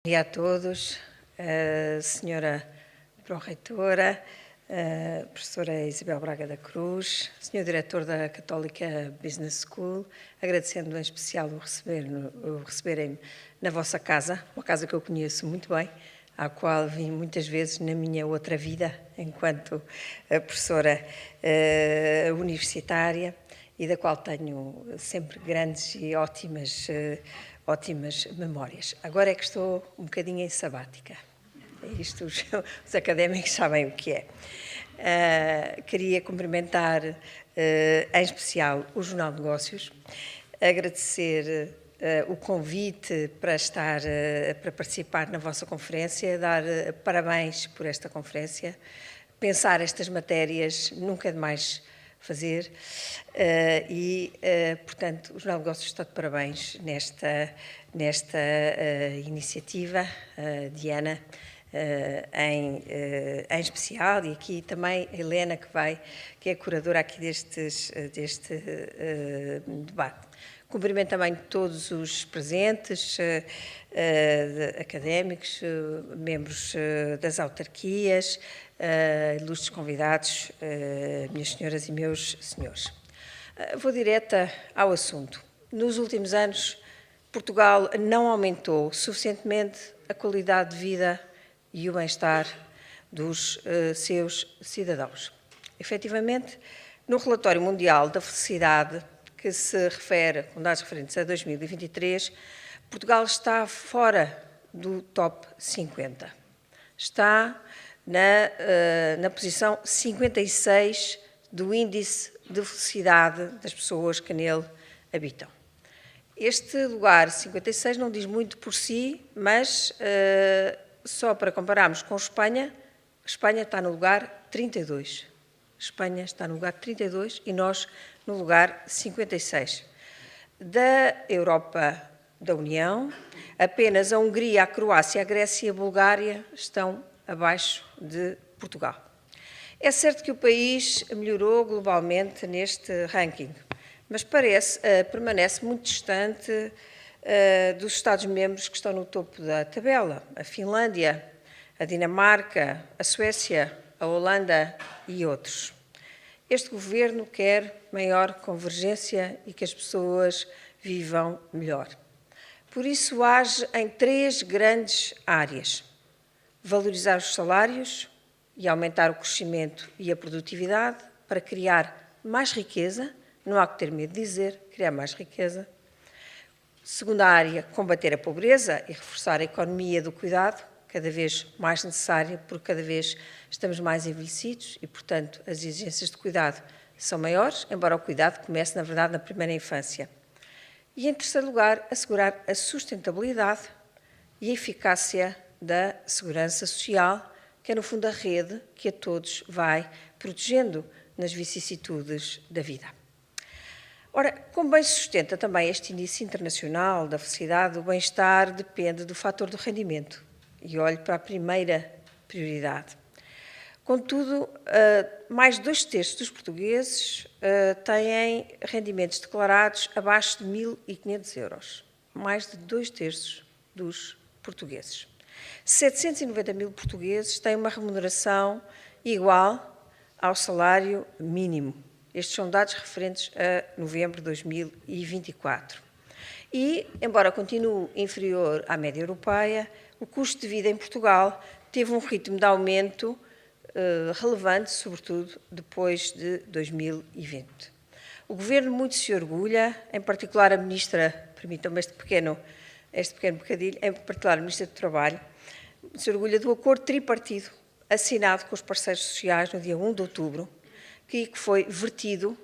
Bom dia a todos, Senhora Pró-Reitora, Professora Isabel Braga da Cruz, Senhor Diretor da Católica Business School, agradecendo em especial o receberem-me na vossa casa, uma casa que eu conheço muito bem, à qual vim muitas vezes na minha outra vida, enquanto professora universitária, e da qual tenho sempre grandes e ótimas memórias. Agora é que estou um bocadinho em sabática. Isto os académicos sabem o que é. Queria cumprimentar em especial o Jornal de Negócios, agradecer o convite para participar na vossa conferência, dar parabéns por esta conferência. Pensar estas matérias nunca é demais fazer portanto, o Jornal de Negócios está de parabéns nesta iniciativa, Diana, em especial, e aqui também a Helena, que é a curadora aqui deste debate. Cumprimento também todos os presentes, académicos, membros das autarquias, ilustres convidados, minhas senhoras e meus senhores. Vou direta ao assunto. Nos últimos anos, Portugal não aumentou suficientemente a qualidade de vida e o bem-estar dos seus cidadãos. Efetivamente, no Relatório Mundial da Felicidade, que se refere, com dados referentes a 2023, Portugal está fora do top 50. Está na posição 56 do índice de felicidade das pessoas que nele habitam. Este lugar 56 não diz muito por si, mas só para compararmos com Espanha, Espanha está no lugar 32. Espanha está no lugar 32 e nós no lugar 56. Da Europa da União, apenas a Hungria, a Croácia, a Grécia e a Bulgária estão abaixo de Portugal. É certo que o país melhorou globalmente neste ranking, mas permanece muito distante dos Estados-membros que estão no topo da tabela, a Finlândia, a Dinamarca, a Suécia, a Holanda e outros. Este governo quer maior convergência e que as pessoas vivam melhor. Por isso age em 3 grandes áreas: valorizar os salários e aumentar o crescimento e a produtividade para criar mais riqueza, não há que ter medo de dizer, criar mais riqueza. Segunda área, combater a pobreza e reforçar a economia do cuidado, cada vez mais necessária, porque cada vez estamos mais envelhecidos e, portanto, as exigências de cuidado são maiores, embora o cuidado comece, na verdade, na primeira infância. E, em terceiro lugar, assegurar a sustentabilidade e a eficácia da segurança social, que é, no fundo, a rede que a todos vai protegendo nas vicissitudes da vida. Ora, como bem se sustenta também este índice internacional da felicidade, o bem-estar depende do fator do rendimento. E olho para a primeira prioridade. Contudo, mais de 2/3 dos portugueses têm rendimentos declarados abaixo de 1.500 euros. Mais de 2/3 dos portugueses. 790.000 portugueses têm uma remuneração igual ao salário mínimo. Estes são dados referentes a novembro de 2024. E, embora continue inferior à média europeia, o custo de vida em Portugal teve um ritmo de aumento relevante, sobretudo depois de 2020. O Governo muito se orgulha, em particular a Ministra, permitam-me este pequeno bocadinho, em particular a Ministra do Trabalho, se orgulha do acordo tripartido assinado com os parceiros sociais no dia 1 de outubro, que foi vertido,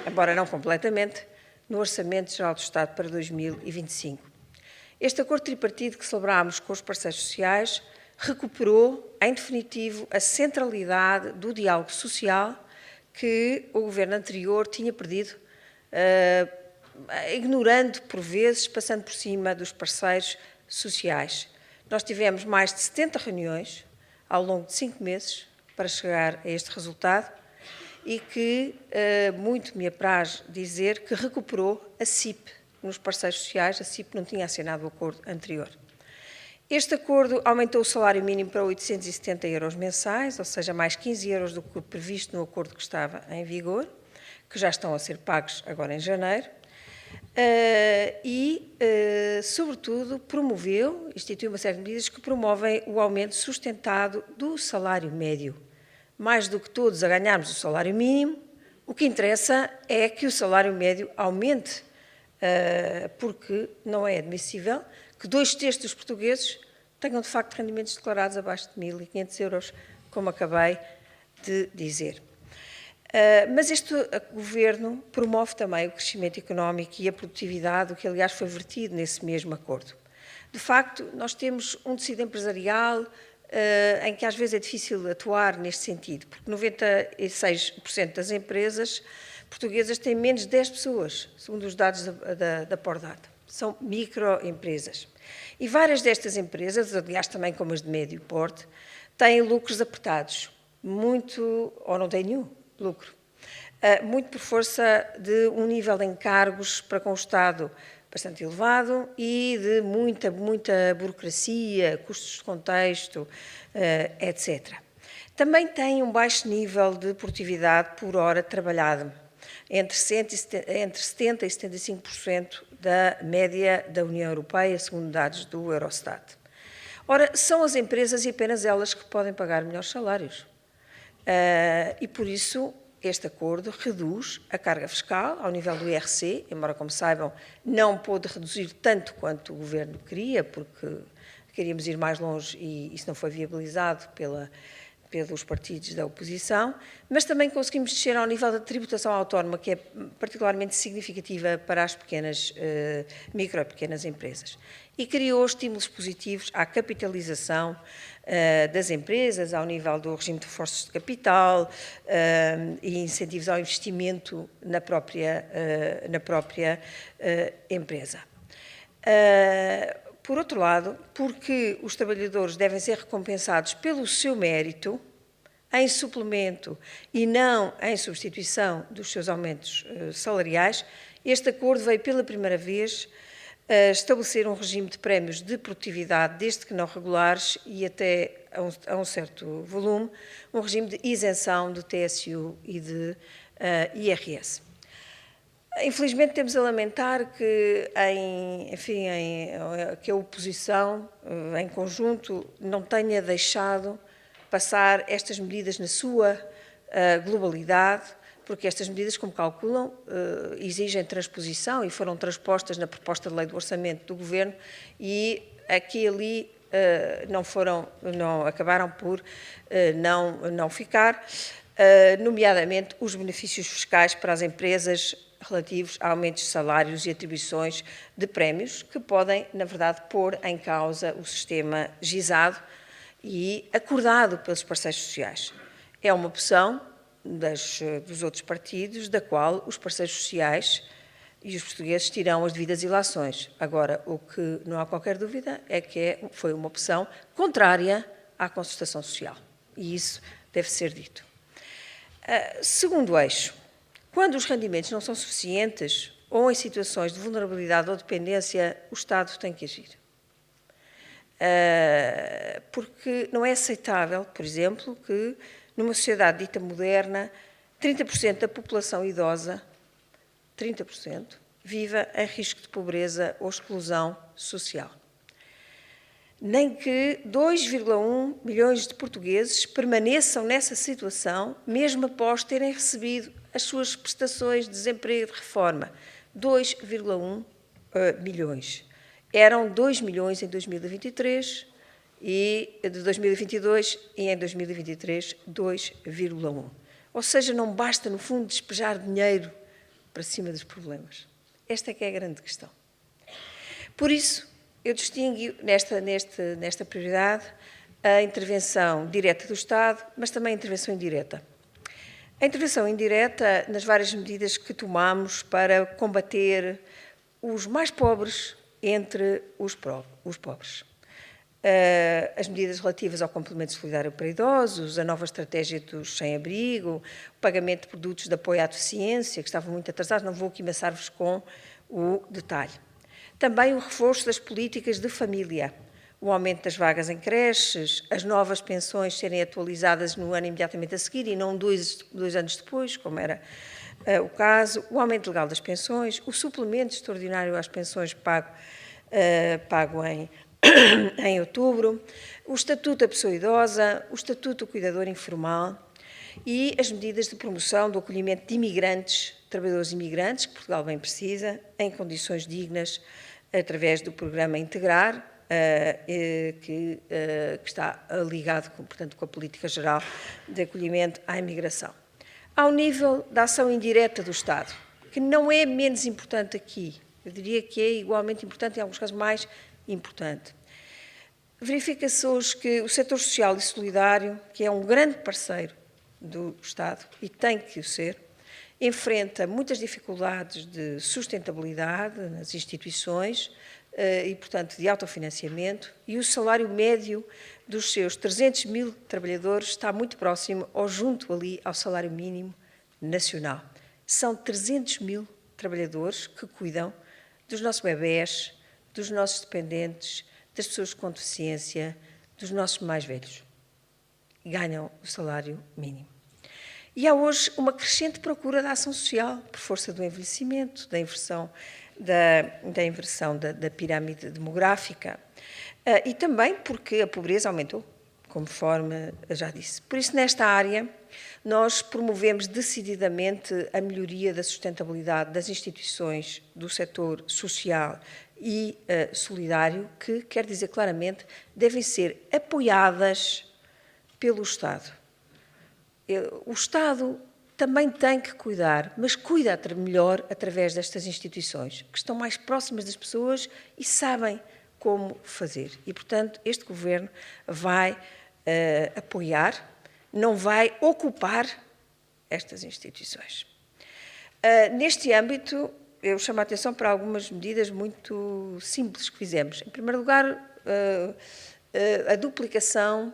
embora não completamente, no Orçamento Geral do Estado para 2025. Este acordo tripartido que celebrámos com os parceiros sociais recuperou, em definitivo, a centralidade do diálogo social que o governo anterior tinha perdido, ignorando, por vezes, passando por cima dos parceiros sociais. Nós tivemos mais de 70 reuniões ao longo de 5 meses para chegar a este resultado e que muito me apraz dizer que recuperou a CIP nos parceiros sociais. A CIP não tinha assinado o acordo anterior. Este acordo aumentou o salário mínimo para 870 euros mensais, ou seja, mais 15 euros do que previsto no acordo que estava em vigor, que já estão a ser pagos agora em janeiro, sobretudo, instituiu uma série de medidas que promovem o aumento sustentado do salário médio. Mais do que todos a ganharmos o salário mínimo, o que interessa é que o salário médio aumente, porque não é admissível que 2/3 dos portugueses tenham, de facto, rendimentos declarados abaixo de 1.500 euros, como acabei de dizer. Mas este Governo promove também o crescimento económico e a produtividade, o que, aliás, foi vertido nesse mesmo acordo. De facto, nós temos um tecido empresarial em que às vezes é difícil atuar neste sentido, porque 96% das empresas portuguesas têm menos de 10 pessoas, segundo os dados da Pordata. São microempresas. E várias destas empresas, aliás também como as de médio porte, têm lucros apertados, muito, ou não têm nenhum lucro, muito por força de um nível de encargos para com o Estado bastante elevado e de muita burocracia, custos de contexto, etc. Também tem um baixo nível de produtividade por hora trabalhada, entre 70% e 75% da média da União Europeia, segundo dados do Eurostat. Ora, são as empresas e apenas elas que podem pagar melhores salários. E, por isso, este acordo reduz a carga fiscal ao nível do IRC, embora, como saibam, não pôde reduzir tanto quanto o Governo queria, porque queríamos ir mais longe e isso não foi viabilizado pelos partidos da oposição, mas também conseguimos descer ao nível da tributação autónoma, que é particularmente significativa para as micro e pequenas empresas. E criou estímulos positivos à capitalização das empresas, ao nível do regime de reforços de capital e incentivos ao investimento na própria empresa. Por outro lado, porque os trabalhadores devem ser recompensados pelo seu mérito, em suplemento e não em substituição dos seus aumentos salariais, este acordo veio pela primeira vez estabelecer um regime de prémios de produtividade, desde que não regulares e até a um certo volume, um regime de isenção do TSU e de IRS. Infelizmente, temos a lamentar que, que a oposição, em conjunto, não tenha deixado passar estas medidas na sua globalidade, porque estas medidas, como calculam, exigem transposição e foram transpostas na proposta de lei do orçamento do Governo e aqui e ali acabaram por não ficar, nomeadamente os benefícios fiscais para as empresas relativos a aumentos de salários e atribuições de prémios, que podem, na verdade, pôr em causa o sistema gizado e acordado pelos parceiros sociais. É uma opção dos outros partidos, da qual os parceiros sociais e os portugueses tiram as devidas ilações. Agora, o que não há qualquer dúvida é que foi uma opção contrária à concertação social. E isso deve ser dito. Segundo eixo, quando os rendimentos não são suficientes ou em situações de vulnerabilidade ou dependência, o Estado tem que agir. Porque não é aceitável, por exemplo, que numa sociedade dita moderna, 30% da população idosa, 30%, viva em risco de pobreza ou exclusão social. Nem que 2,1 milhões de portugueses permaneçam nessa situação, mesmo após terem recebido as suas prestações de desemprego e de reforma. 2,1 milhões. Eram 2 milhões em 2023 e de 2022 e em 2023 2,1. Ou seja, não basta, no fundo, despejar dinheiro para cima dos problemas. Esta é que é a grande questão. Por isso, eu distingo nesta prioridade a intervenção direta do Estado, mas também a intervenção indireta. A intervenção indireta nas várias medidas que tomamos para combater os mais pobres entre os pobres. As medidas relativas ao complemento solidário para idosos, a nova estratégia dos sem-abrigo, o pagamento de produtos de apoio à deficiência, que estavam muito atrasados, não vou aqui amassar-vos com o detalhe. Também o reforço das políticas de família, o aumento das vagas em creches, as novas pensões serem atualizadas no ano imediatamente a seguir e não dois anos depois, como era o caso, o aumento legal das pensões, o suplemento extraordinário às pensões pago em outubro, o Estatuto da Pessoa Idosa, o Estatuto do Cuidador Informal e as medidas de promoção do acolhimento de imigrantes, trabalhadores imigrantes, que Portugal bem precisa, em condições dignas, através do programa Integrar, que está ligado, portanto, com a política geral de acolhimento à imigração. Ao nível da ação indireta do Estado, que não é menos importante aqui, eu diria que é igualmente importante, em alguns casos mais importante. Verifica-se hoje que o setor social e solidário, que é um grande parceiro do Estado e tem que o ser, enfrenta muitas dificuldades de sustentabilidade nas instituições e, portanto, de autofinanciamento, e o salário médio dos seus 300 mil trabalhadores está muito próximo ou junto ali ao salário mínimo nacional. São 300 mil trabalhadores que cuidam dos nossos bebés, dos nossos dependentes, das pessoas com deficiência, dos nossos mais velhos. Ganham o salário mínimo. E há hoje uma crescente procura da ação social, por força do envelhecimento, da inversão da pirâmide demográfica e também porque a pobreza aumentou, conforme já disse. Por isso, nesta área, nós promovemos decididamente a melhoria da sustentabilidade das instituições do setor social e solidário, que, quer dizer claramente, devem ser apoiadas pelo Estado. O Estado também tem que cuidar, mas cuida melhor através destas instituições, que estão mais próximas das pessoas e sabem como fazer. E, portanto, este Governo vai apoiar, não vai ocupar estas instituições. Neste âmbito, eu chamo a atenção para algumas medidas muito simples que fizemos. Em primeiro lugar, a duplicação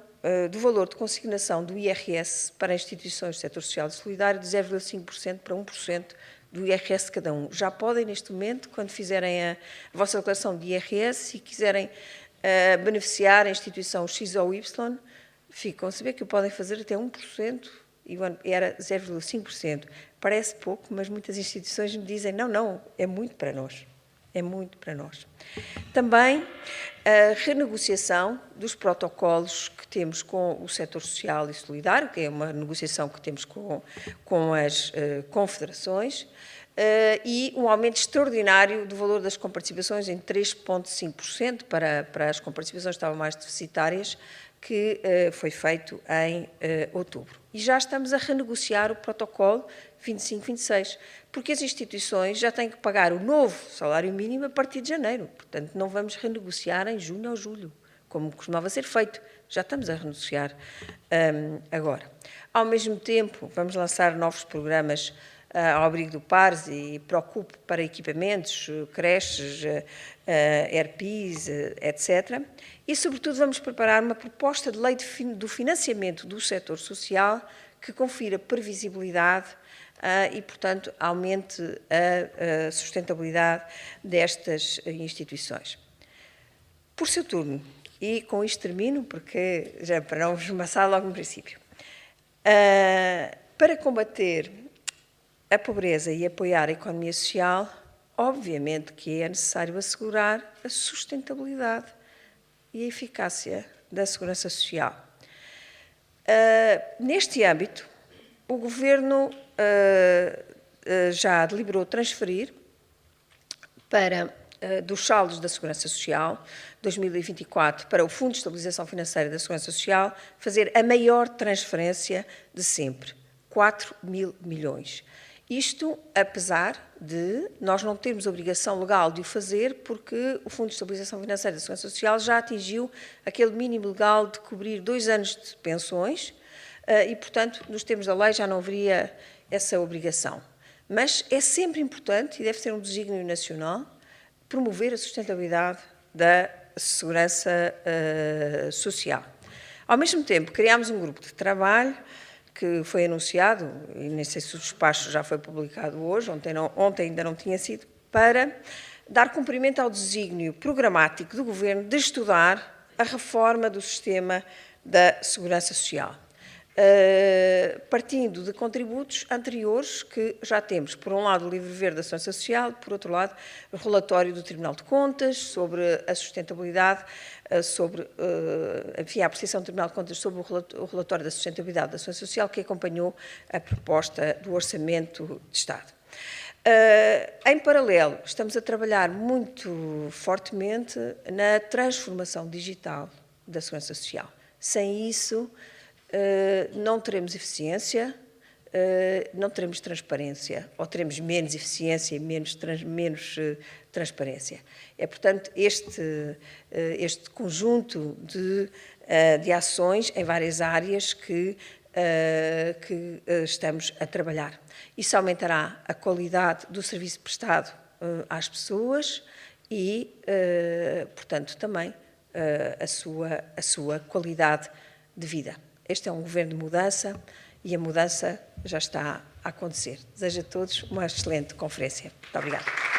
do valor de consignação do IRS para instituições do setor social e solidário de 0,5% para 1% do IRS de cada um. Já podem, neste momento, quando fizerem a vossa declaração de IRS e quiserem beneficiar a instituição X ou Y, ficam a saber que o podem fazer até 1% e era 0,5%. Parece pouco, mas muitas instituições me dizem não, é muito para nós. É muito para nós. Também a renegociação dos protocolos que temos com o setor social e solidário, que é uma negociação que temos com as confederações, e um aumento extraordinário do valor das comparticipações em 3,5% para as comparticipações que estavam mais deficitárias, que foi feito em outubro. E já estamos a renegociar o protocolo 25-26, porque as instituições já têm que pagar o novo salário mínimo a partir de janeiro. Portanto, não vamos renegociar em junho ou julho, como costumava ser feito. Já estamos a renegociar agora. Ao mesmo tempo, vamos lançar novos programas ao abrigo do PARS e Procup para equipamentos, creches, ERPIs, etc. E, sobretudo, vamos preparar uma proposta de lei do financiamento do setor social que confira previsibilidade e, portanto, aumente a sustentabilidade destas instituições. Por seu turno, e com isto termino, porque já para não vos amassar logo no princípio, para combater a pobreza e apoiar a economia social, obviamente que é necessário assegurar a sustentabilidade e a eficácia da segurança social. Neste âmbito, o Governo já deliberou transferir dos saldos da Segurança Social 2024 para o Fundo de Estabilização Financeira da Segurança Social, fazer a maior transferência de sempre, 4 mil milhões. Isto, apesar de nós não termos obrigação legal de o fazer, porque o Fundo de Estabilização Financeira da Segurança Social já atingiu aquele mínimo legal de cobrir 2 anos de pensões e, portanto, nos termos da lei já não haveria essa obrigação. Mas é sempre importante, e deve ser um desígnio nacional, promover a sustentabilidade da segurança social. Ao mesmo tempo, criámos um grupo de trabalho que foi anunciado, e nem sei se o despacho já foi publicado hoje, ontem ainda não tinha sido, para dar cumprimento ao desígnio programático do Governo de estudar a reforma do sistema da Segurança Social. Partindo de contributos anteriores que já temos. Por um lado, o Livro Verde da Segurança Social, por outro lado, o relatório do Tribunal de Contas sobre a sustentabilidade, sobre, enfim, a apreciação do Tribunal de Contas sobre o relatório da sustentabilidade da Segurança Social, que acompanhou a proposta do Orçamento de Estado. Em paralelo, estamos a trabalhar muito fortemente na transformação digital da Segurança Social. Sem isso, não teremos eficiência, não teremos transparência, ou teremos menos eficiência e menos transparência. É, portanto, este conjunto de ações em várias áreas que estamos a trabalhar. Isso aumentará a qualidade do serviço prestado às pessoas e, portanto, também a sua qualidade de vida. Este é um governo de mudança e a mudança já está a acontecer. Desejo a todos uma excelente conferência. Muito obrigada.